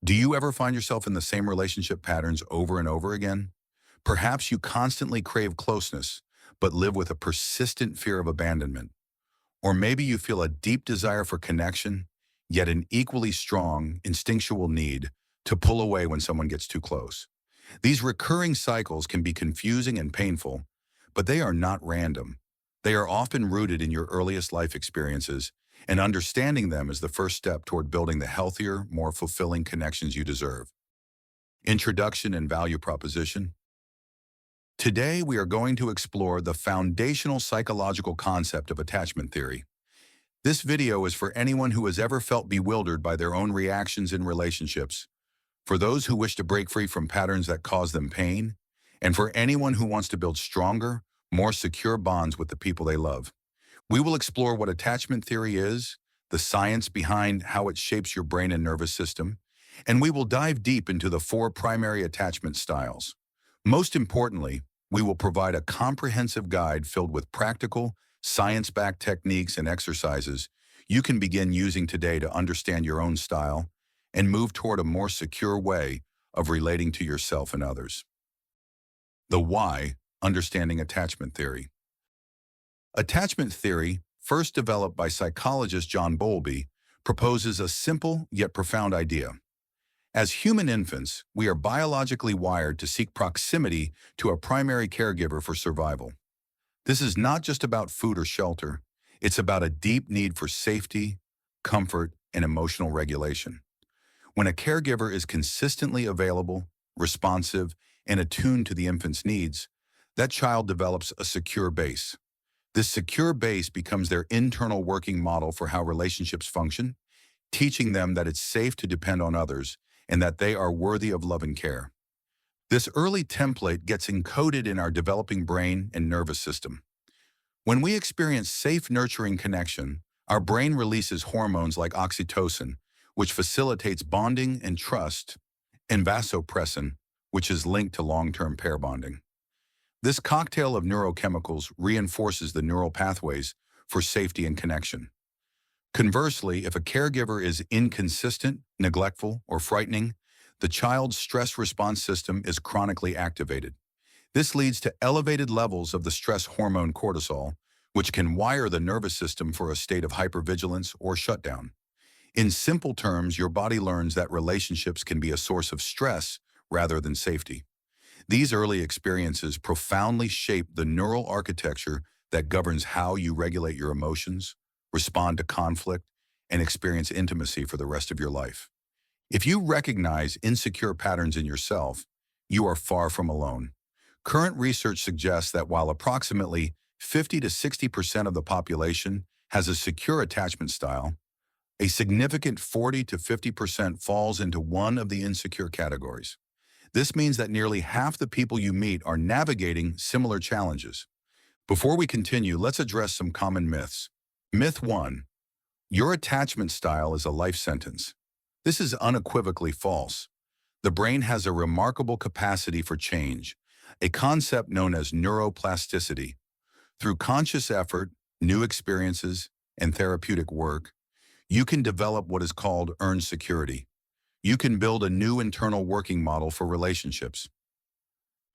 Do you ever find yourself in the same relationship patterns over and over again? Perhaps you constantly crave closeness, but live with a persistent fear of abandonment. Or maybe you feel a deep desire for connection, yet an equally strong, instinctual need to pull away when someone gets too close. These recurring cycles can be confusing and painful, but they are not random. They are often rooted in your earliest life experiences, and understanding them is the first step toward building the healthier, more fulfilling connections you deserve. Introduction and value proposition. Today, we are going to explore the foundational psychological concept of attachment theory. This video is for anyone who has ever felt bewildered by their own reactions in relationships, for those who wish to break free from patterns that cause them pain, and for anyone who wants to build stronger, more secure bonds with the people they love. We will explore what attachment theory is, the science behind how it shapes your brain and nervous system, and we will dive deep into the four primary attachment styles. Most importantly, we will provide a comprehensive guide filled with practical, science-backed techniques and exercises you can begin using today to understand your own style and move toward a more secure way of relating to yourself and others. The why, understanding attachment theory. Attachment theory, first developed by psychologist John Bowlby, proposes a simple yet profound idea. As human infants, we are biologically wired to seek proximity to a primary caregiver for survival. This is not just about food or shelter, it's about a deep need for safety, comfort, and emotional regulation. When a caregiver is consistently available, responsive, and attuned to the infant's needs, that child develops a secure base. This secure base becomes their internal working model for how relationships function, teaching them that it's safe to depend on others and that they are worthy of love and care. This early template gets encoded in our developing brain and nervous system. When we experience safe, nurturing connection, our brain releases hormones like oxytocin, which facilitates bonding and trust, and vasopressin, which is linked to long-term pair bonding. This cocktail of neurochemicals reinforces the neural pathways for safety and connection. Conversely, if a caregiver is inconsistent, neglectful, or frightening, the child's stress response system is chronically activated. This leads to elevated levels of the stress hormone cortisol, which can wire the nervous system for a state of hypervigilance or shutdown. In simple terms, your body learns that relationships can be a source of stress rather than safety. These early experiences profoundly shape the neural architecture that governs how you regulate your emotions, respond to conflict, and experience intimacy for the rest of your life. If you recognize insecure patterns in yourself, you are far from alone. Current research suggests that while approximately 50 to 60% of the population has a secure attachment style, a significant 40 to 50% falls into one of the insecure categories. This means that nearly half the people you meet are navigating similar challenges. Before we continue, let's address some common myths. Myth 1. Your attachment style is a life sentence. This is unequivocally false. The brain has a remarkable capacity for change, a concept known as neuroplasticity. Through conscious effort, new experiences, and therapeutic work, you can develop what is called earned security. You can build a new internal working model for relationships.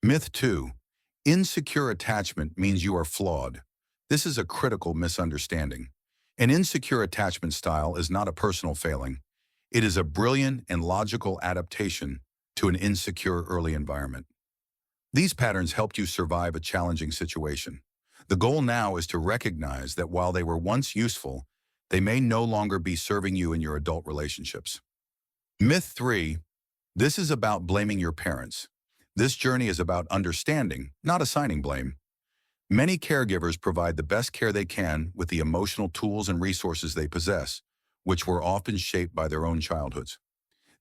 Myth 2. Insecure attachment means you are flawed. This is a critical misunderstanding. An insecure attachment style is not a personal failing. It is a brilliant and logical adaptation to an insecure early environment. These patterns helped you survive a challenging situation. The goal now is to recognize that while they were once useful, they may no longer be serving you in your adult relationships. Myth 3. This is about blaming your parents. This journey is about understanding, not assigning blame. Many caregivers provide the best care they can with the emotional tools and resources they possess, which were often shaped by their own childhoods.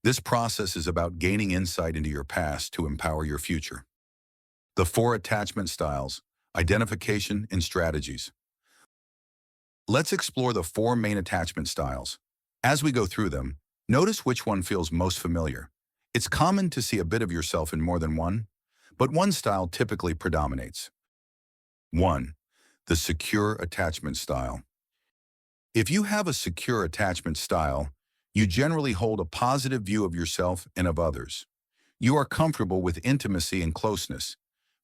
This process is about gaining insight into your past to empower your future. The 4 attachment styles, identification and strategies. Let's explore the 4 main attachment styles. As we go through them, notice which one feels most familiar. It's common to see a bit of yourself in more than one, but one style typically predominates. 1. The secure attachment style. If you have a secure attachment style, You generally hold a positive view of yourself and of others. You are comfortable with intimacy and closeness,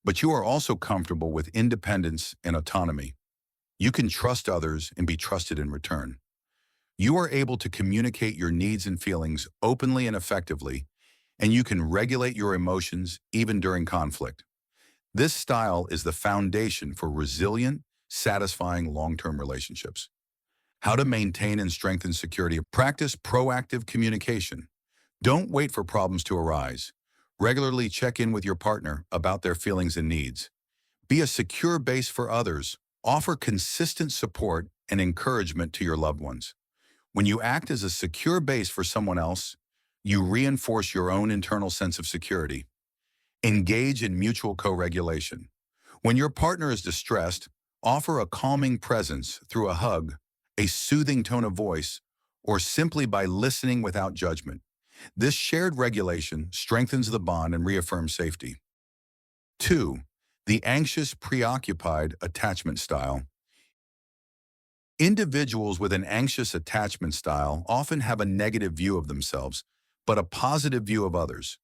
but you are also comfortable with independence and autonomy. You can trust others and be trusted in return. You are able to communicate your needs and feelings openly and effectively, and you can regulate your emotions even during conflict. This style is the foundation for resilient, satisfying long-term relationships. How to maintain and strengthen security. Practice proactive communication. Don't wait for problems to arise. Regularly check in with your partner about their feelings and needs. Be a secure base for others. Offer consistent support and encouragement to your loved ones. When you act as a secure base for someone else, you reinforce your own internal sense of security. Engage in mutual co-regulation. When your partner is distressed, offer a calming presence through a hug, a soothing tone of voice, or simply by listening without judgment. This shared regulation strengthens the bond and reaffirms safety. 2. The anxious, preoccupied attachment style. Individuals with an anxious attachment style often have a negative view of themselves, but a positive view of others.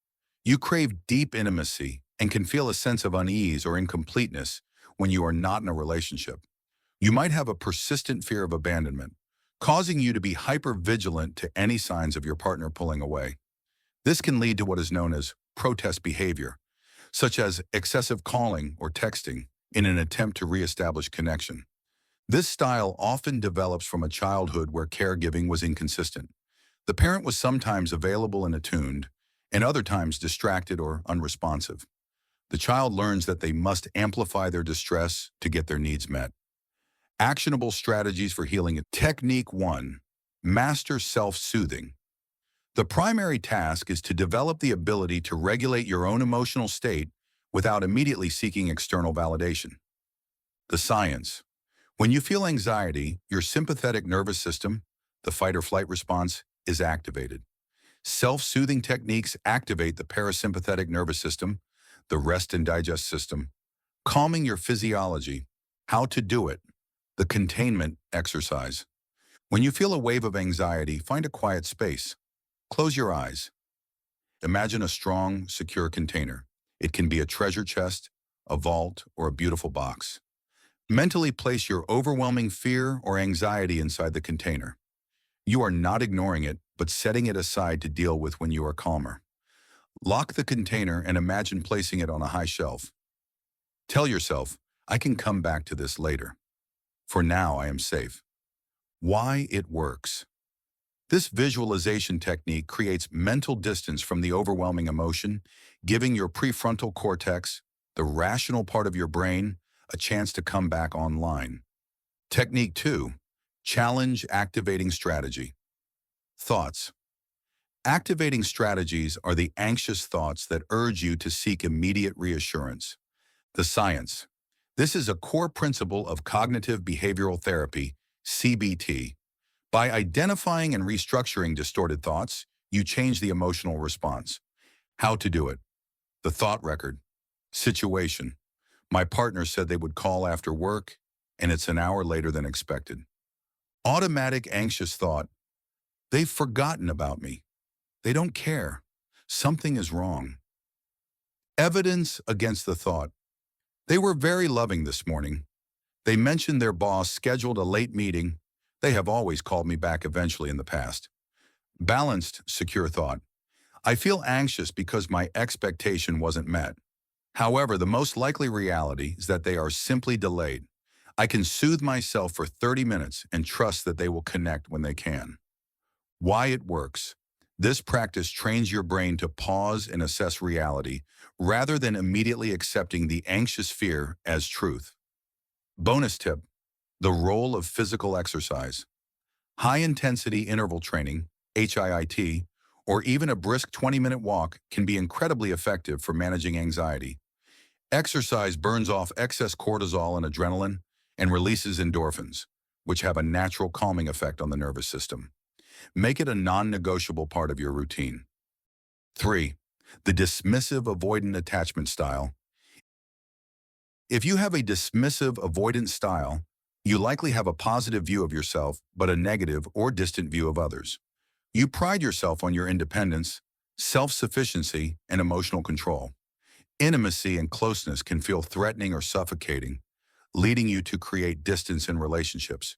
You crave deep intimacy and can feel a sense of unease or incompleteness when you are not in a relationship. You might have a persistent fear of abandonment, causing you to be hyper-vigilant to any signs of your partner pulling away. This can lead to what is known as protest behavior, such as excessive calling or texting in an attempt to reestablish connection. This style often develops from a childhood where caregiving was inconsistent. The parent was sometimes available and attuned, and other times distracted or unresponsive. The child learns that they must amplify their distress to get their needs met. Actionable strategies for healing. Technique 1. Master self-soothing. The primary task is to develop the ability to regulate your own emotional state without immediately seeking external validation. The science. When you feel anxiety, your sympathetic nervous system, the fight or flight response, is activated. Self-soothing techniques activate the parasympathetic nervous system, the rest and digest system, calming your physiology. How to do it. The containment exercise. When you feel a wave of anxiety, find a quiet space. Close your eyes. Imagine a strong, secure container. It can be a treasure chest, a vault, or a beautiful box. Mentally place your overwhelming fear or anxiety inside the container. You are not ignoring it, but setting it aside to deal with when you are calmer. Lock the container and imagine placing it on a high shelf. Tell yourself, I can come back to this later. For now, I am safe. Why it works. This visualization technique creates mental distance from the overwhelming emotion, giving your prefrontal cortex, the rational part of your brain, a chance to come back online. Technique 2. Challenge activating strategy. Thoughts. Activating strategies are the anxious thoughts that urge you to seek immediate reassurance. The science. This is a core principle of cognitive behavioral therapy, CBT. By identifying and restructuring distorted thoughts, you change the emotional response. How to do it. The thought record. Situation. My partner said they would call after work, and it's an hour later than expected. Automatic anxious thought. They've forgotten about me. They don't care. Something is wrong. Evidence against the thought. They were very loving this morning. They mentioned their boss scheduled a late meeting. They have always called me back eventually in the past. Balanced, secure thought. I feel anxious because my expectation wasn't met. However, the most likely reality is that they are simply delayed. I can soothe myself for 30 minutes and trust that they will connect when they can. Why it works. This practice trains your brain to pause and assess reality rather than immediately accepting the anxious fear as truth. Bonus tip. The role of physical exercise. High-intensity interval training, HIIT, or even a brisk 20-minute walk can be incredibly effective for managing anxiety. Exercise burns off excess cortisol and adrenaline and releases endorphins, which have a natural calming effect on the nervous system. Make it a non-negotiable part of your routine. 3. The dismissive avoidant attachment style. If you have a dismissive avoidant style, you likely have a positive view of yourself, but a negative or distant view of others. You pride yourself on your independence, self-sufficiency, and emotional control. Intimacy and closeness can feel threatening or suffocating, leading you to create distance in relationships.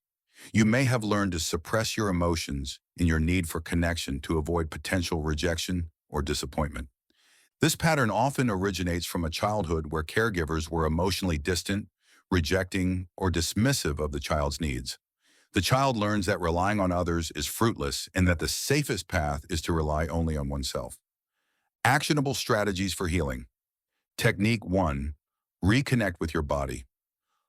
You may have learned to suppress your emotions in your need for connection to avoid potential rejection or disappointment. This pattern often originates from a childhood where caregivers were emotionally distant, rejecting, or dismissive of the child's needs. The child learns that relying on others is fruitless and that the safest path is to rely only on oneself. Actionable strategies for healing. Technique 1. Reconnect with your body.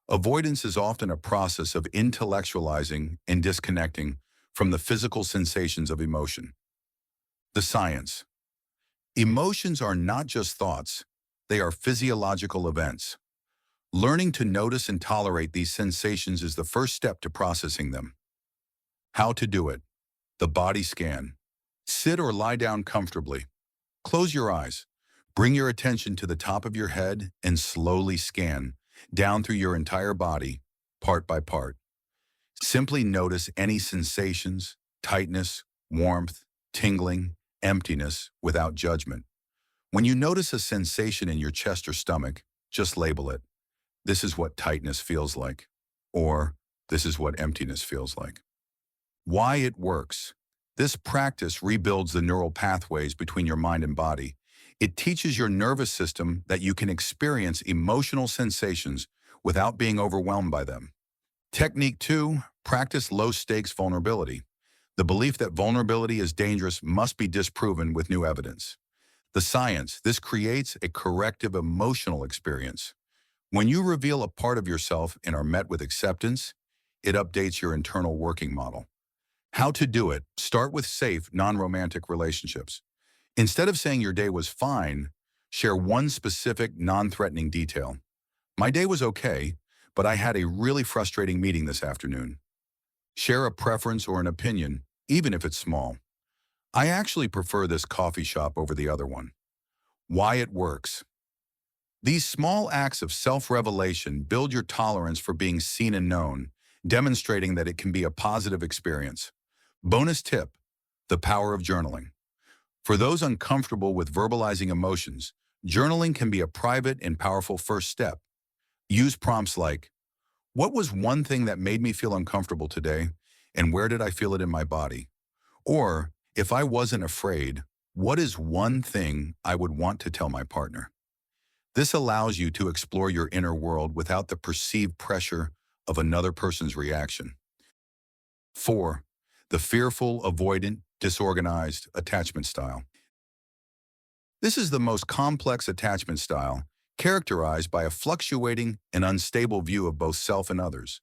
Avoidance is often a process of intellectualizing and disconnecting from the physical sensations of emotion. The science. Emotions are not just thoughts, they are physiological events. Learning to notice and tolerate these sensations is the first step to processing them. How to do it. The body scan. Sit or lie down comfortably. Close your eyes. Bring your attention to the top of your head and slowly scan down through your entire body, part by part. Simply notice any sensations, tightness, warmth, tingling, emptiness, without judgment. When you notice a sensation in your chest or stomach, just label it. This is what tightness feels like, or this is what emptiness feels like. Why it works. This practice rebuilds the neural pathways between your mind and body. It teaches your nervous system that you can experience emotional sensations without being overwhelmed by them. Technique 2, practice low-stakes vulnerability. The belief that vulnerability is dangerous must be disproven with new evidence. The science, this creates a corrective emotional experience. When you reveal a part of yourself and are met with acceptance, it updates your internal working model. How to do it. Start with safe, non-romantic relationships. Instead of saying your day was fine, share one specific, non-threatening detail. My day was okay, but I had a really frustrating meeting this afternoon. Share a preference or an opinion, even if it's small. I actually prefer this coffee shop over the other one. Why it works. These small acts of self-revelation build your tolerance for being seen and known, demonstrating that it can be a positive experience. Bonus tip, the power of journaling. For those uncomfortable with verbalizing emotions, journaling can be a private and powerful first step. Use prompts like, what was one thing that made me feel uncomfortable today, and where did I feel it in my body? Or, if I wasn't afraid, what is one thing I would want to tell my partner? This allows you to explore your inner world without the perceived pressure of another person's reaction. 4. The fearful-avoidant, disorganized attachment style. This is the most complex attachment style, characterized by a fluctuating and unstable view of both self and others.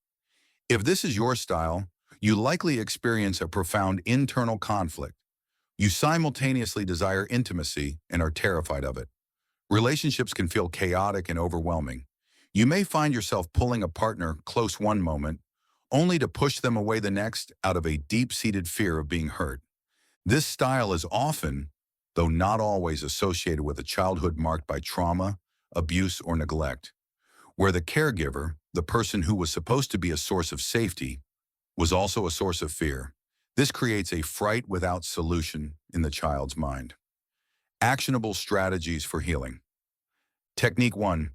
If this is your style, you likely experience a profound internal conflict. You simultaneously desire intimacy and are terrified of it. Relationships can feel chaotic and overwhelming. You may find yourself pulling a partner close one moment, only to push them away the next out of a deep-seated fear of being hurt. This style is often, though not always, associated with a childhood marked by trauma, abuse, or neglect, where the caregiver, the person who was supposed to be a source of safety, was also a source of fear. This creates a fright without solution in the child's mind. Actionable strategies for healing. Technique 1.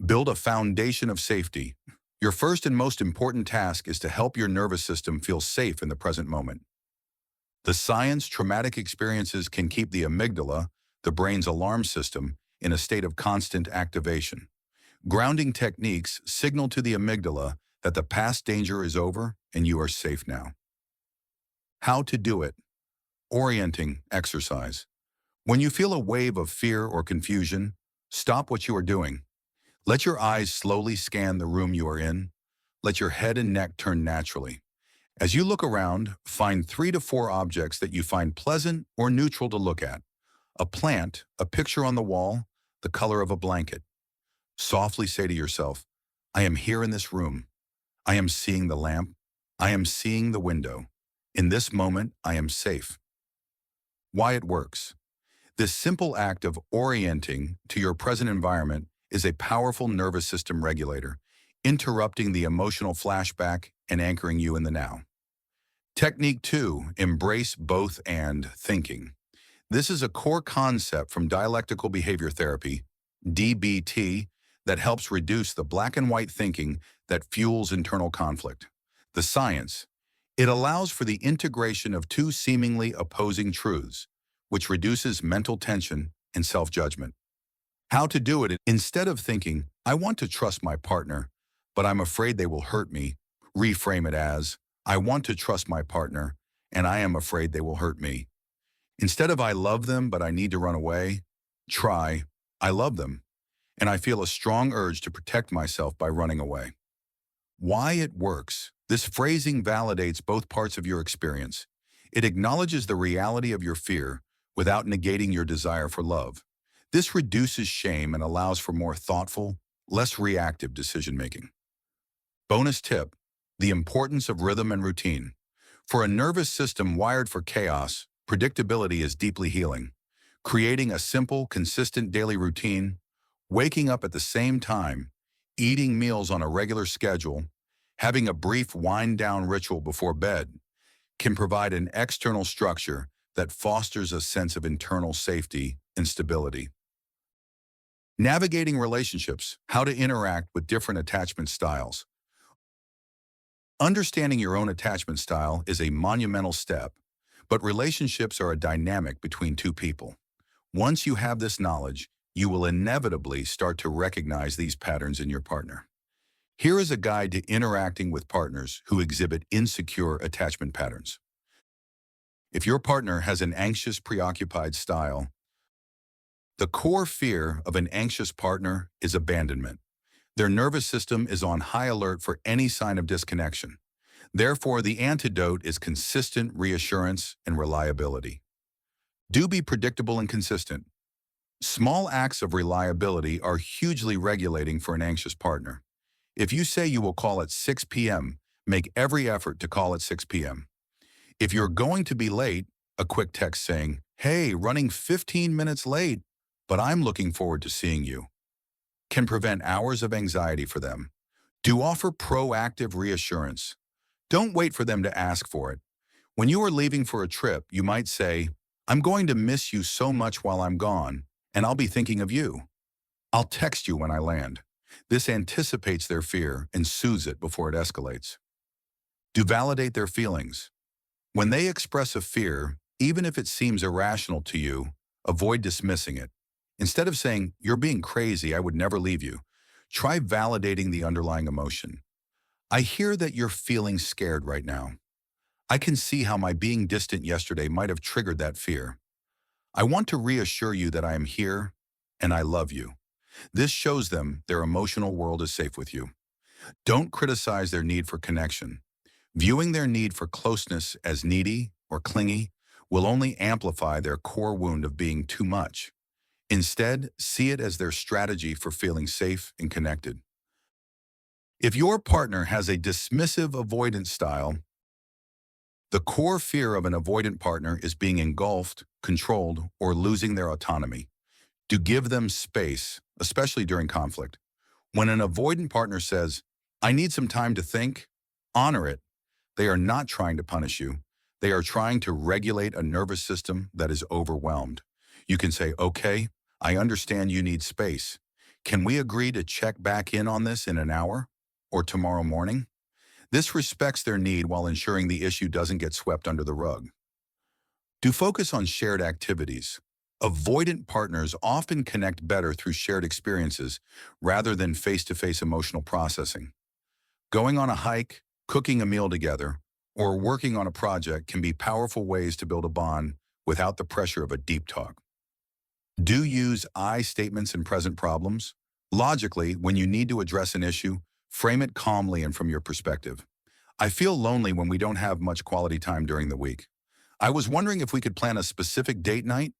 Build a foundation of safety. Your first and most important task is to help your nervous system feel safe in the present moment. The science, traumatic experiences can keep the amygdala, the brain's alarm system, in a state of constant activation. Grounding techniques signal to the amygdala that the past danger is over and you are safe now. How to do it. Orienting exercise. When you feel a wave of fear or confusion, stop what you are doing. Let your eyes slowly scan the room you are in. Let your head and neck turn naturally. As you look around, find 3 to 4 objects that you find pleasant or neutral to look at. A plant, a picture on the wall, the color of a blanket. Softly say to yourself, I am here in this room. I am seeing the lamp. I am seeing the window. In this moment, I am safe. Why it works. This simple act of orienting to your present environment is a powerful nervous system regulator, interrupting the emotional flashback and anchoring you in the now. Technique 2, embrace both and thinking. This is a core concept from dialectical behavior therapy, DBT, that helps reduce the black and white thinking that fuels internal conflict. The science. It allows for the integration of two seemingly opposing truths, which reduces mental tension and self-judgment. How to do it: instead of thinking, I want to trust my partner, but I'm afraid they will hurt me, reframe it as, I want to trust my partner, and I am afraid they will hurt me. Instead of I love them, but I need to run away, try, I love them, and I feel a strong urge to protect myself by running away. Why it works. This phrasing validates both parts of your experience. It acknowledges the reality of your fear without negating your desire for love. This reduces shame and allows for more thoughtful, less reactive decision-making. Bonus tip: the importance of rhythm and routine. For a nervous system wired for chaos, predictability is deeply healing. Creating a simple, consistent daily routine, waking up at the same time, eating meals on a regular schedule, having a brief wind-down ritual before bed, can provide an external structure that fosters a sense of internal safety and stability. Navigating relationships, how to interact with different attachment styles. Understanding your own attachment style is a monumental step, but relationships are a dynamic between two people. Once you have this knowledge, you will inevitably start to recognize these patterns in your partner. Here is a guide to interacting with partners who exhibit insecure attachment patterns. If your partner has an anxious, preoccupied style, the core fear of an anxious partner is abandonment. Their nervous system is on high alert for any sign of disconnection. Therefore, the antidote is consistent reassurance and reliability. Do be predictable and consistent. Small acts of reliability are hugely regulating for an anxious partner. If you say you will call at 6 p.m., make every effort to call at 6 p.m. If you're going to be late, a quick text saying, "Hey, running 15 minutes late, but I'm looking forward to seeing you," can prevent hours of anxiety for them. Do offer proactive reassurance. Don't wait for them to ask for it. When you are leaving for a trip, you might say, "I'm going to miss you so much while I'm gone, and I'll be thinking of you. I'll text you when I land." This anticipates their fear and soothes it before it escalates. Do validate their feelings. When they express a fear, even if it seems irrational to you, avoid dismissing it. Instead of saying, "You're being crazy, I would never leave you," try validating the underlying emotion. "I hear that you're feeling scared right now. I can see how my being distant yesterday might have triggered that fear. I want to reassure you that I am here and I love you." This shows them their emotional world is safe with you. Don't criticize their need for connection. Viewing their need for closeness as needy or clingy will only amplify their core wound of being too much. Instead, see it as their strategy for feeling safe and connected. If your partner has a dismissive avoidant style, the core fear of an avoidant partner is being engulfed, controlled, or losing their autonomy. To give them space, especially during conflict. When an avoidant partner says, "I need some time to think," honor it. They are not trying to punish you. They are trying to regulate a nervous system that is overwhelmed. You can say, "Okay, I understand you need space. Can we agree to check back in on this in an hour or tomorrow morning?" This respects their need while ensuring the issue doesn't get swept under the rug. Do focus on shared activities. Avoidant partners often connect better through shared experiences rather than face-to-face emotional processing. Going on a hike, cooking a meal together, or working on a project can be powerful ways to build a bond without the pressure of a deep talk. Do use I statements in present problems. Logically, when you need to address an issue, frame it calmly and from your perspective. "I feel lonely when we don't have much quality time during the week. I was wondering if we could plan a specific date night."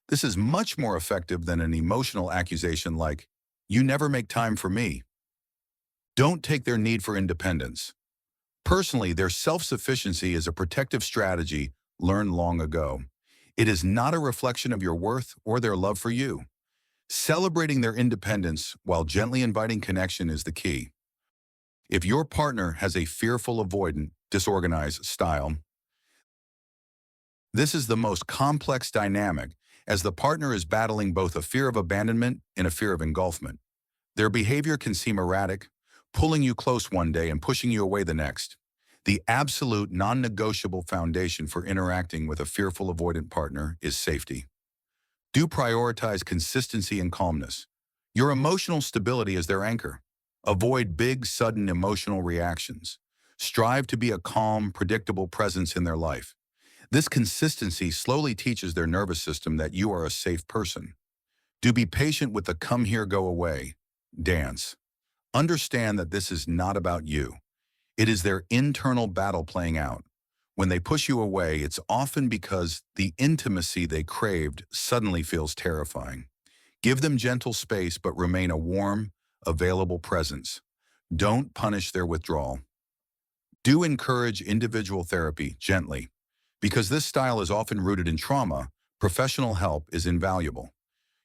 This is much more effective than an emotional accusation like, "You never make time for me." Don't take their need for independence. Personally, their self-sufficiency is a protective strategy learned long ago. It is not a reflection of your worth or their love for you. Celebrating their independence while gently inviting connection is the key. If your partner has a fearful avoidant, disorganized style, This is the most complex dynamic, as the partner is battling both a fear of abandonment and a fear of engulfment. Their behavior can seem erratic, pulling you close one day and pushing you away the next. The absolute non-negotiable foundation for interacting with a fearful avoidant partner is safety. Do prioritize consistency and calmness. Your emotional stability is their anchor. Avoid big, sudden emotional reactions. Strive to be a calm, predictable presence in their life. This consistency slowly teaches their nervous system that you are a safe person. Do be patient with the come here, go away dance. Understand that this is not about you. It is their internal battle playing out. When they push you away, it's often because the intimacy they craved suddenly feels terrifying. Give them gentle space, but remain a warm, available presence. Don't punish their withdrawal. Do encourage individual therapy gently. Because this style is often rooted in trauma, professional help is invaluable.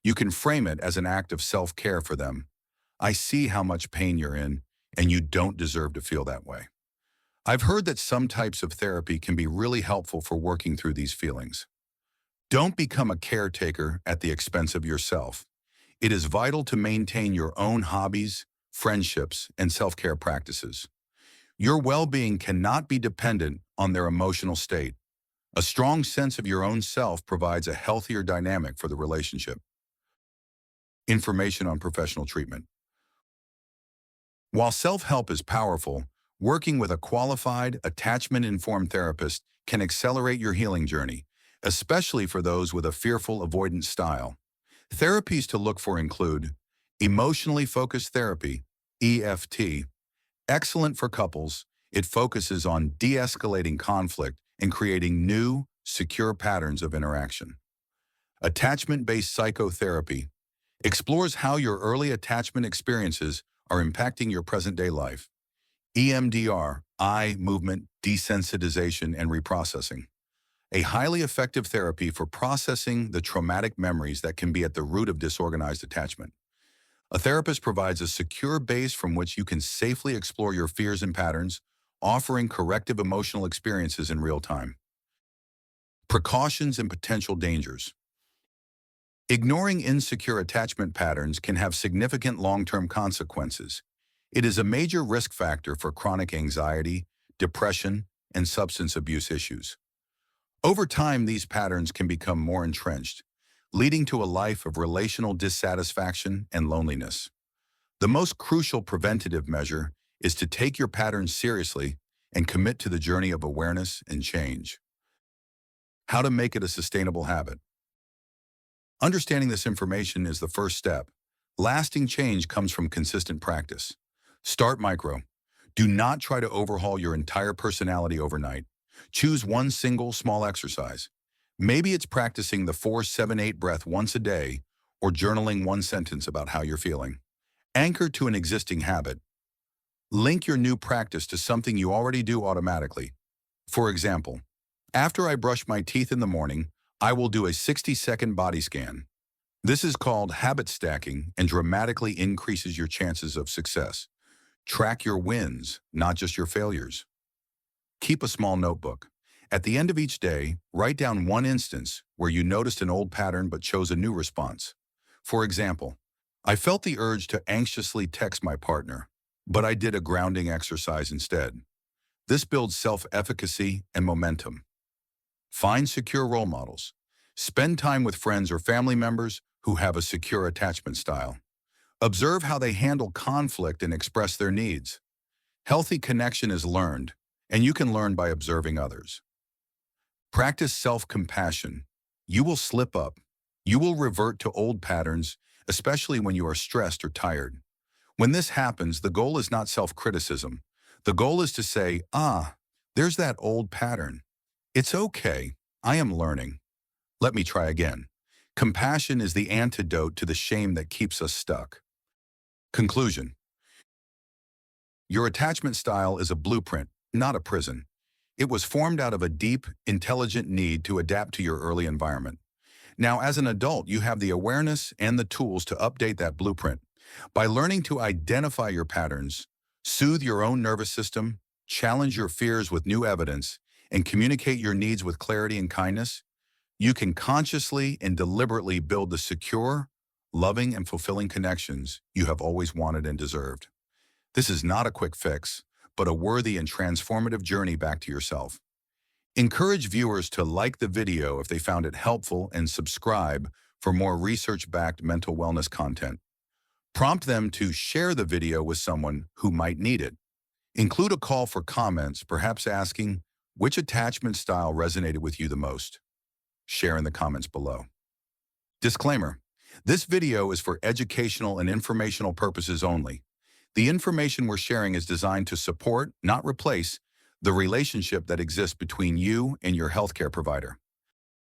You can frame it as an act of self-care for them. I see how much pain you're in, and you don't deserve to feel that way. I've heard that some types of therapy can be really helpful for working through these feelings. Don't become a caretaker at the expense of yourself. It is vital to maintain your own hobbies, friendships, and self-care practices. Your well-being cannot be dependent on their emotional state. A strong sense of your own self provides a healthier dynamic for the relationship. Information on professional treatment. While self-help is powerful, working with a qualified, attachment-informed therapist can accelerate your healing journey, especially for those with a fearful avoidant style. Therapies to look for include emotionally focused therapy, EFT, excellent for couples. It focuses on de-escalating conflict and creating new, secure patterns of interaction. Attachment-based psychotherapy explores how your early attachment experiences are impacting your present-day life. EMDR, eye movement desensitization and reprocessing, a highly effective therapy for processing the traumatic memories that can be at the root of disorganized attachment. A therapist provides a secure base from which you can safely explore your fears and patterns, offering corrective emotional experiences in real time. Precautions and potential dangers. Ignoring insecure attachment patterns can have significant long-term consequences. It is a major risk factor for chronic anxiety, depression, and substance abuse issues. Over time, these patterns can become more entrenched, leading to a life of relational dissatisfaction and loneliness. The most crucial preventative measure is to take your patterns seriously and commit to the journey of awareness and change. How to make it a sustainable habit. Understanding this information is the first step. Lasting change comes from consistent practice. Start micro. Do not try to overhaul your entire personality overnight. Choose one single small exercise. Maybe it's practicing the 4-7-8 breath once a day or journaling one sentence about how you're feeling. Anchor to an existing habit. Link your new practice to something you already do automatically. For example, after I brush my teeth in the morning, I will do a 60-second body scan. This is called habit stacking and dramatically increases your chances of success. Track your wins, not just your failures. Keep a small notebook. At the end of each day, write down one instance where you noticed an old pattern but chose a new response. For example, I felt the urge to anxiously text my partner, but I did a grounding exercise instead. This builds self-efficacy and momentum. Find secure role models. Spend time with friends or family members who have a secure attachment style. Observe how they handle conflict and express their needs. Healthy connection is learned, and you can learn by observing others. Practice self-compassion. You will slip up. You will revert to old patterns, especially when you are stressed or tired. When this happens, the goal is not self-criticism. The goal is to say, there's that old pattern. It's okay. I am learning. Let me try again. Compassion is the antidote to the shame that keeps us stuck. Conclusion. Your attachment style is a blueprint, not a prison. It was formed out of a deep, intelligent need to adapt to your early environment. Now, as an adult, you have the awareness and the tools to update that blueprint. By learning to identify your patterns, soothe your own nervous system, challenge your fears with new evidence, and communicate your needs with clarity and kindness, you can consciously and deliberately build the secure, loving, and fulfilling connections you have always wanted and deserved. This is not a quick fix, but a worthy and transformative journey back to yourself. Encourage viewers to like the video if they found it helpful and subscribe for more research-backed mental wellness content. Prompt them to share the video with someone who might need it. Include a call for comments, perhaps asking which attachment style resonated with you the most. Share in the comments below. Disclaimer: this video is for educational and informational purposes only. The information we're sharing is designed to support, not replace, the relationship that exists between you and your healthcare provider.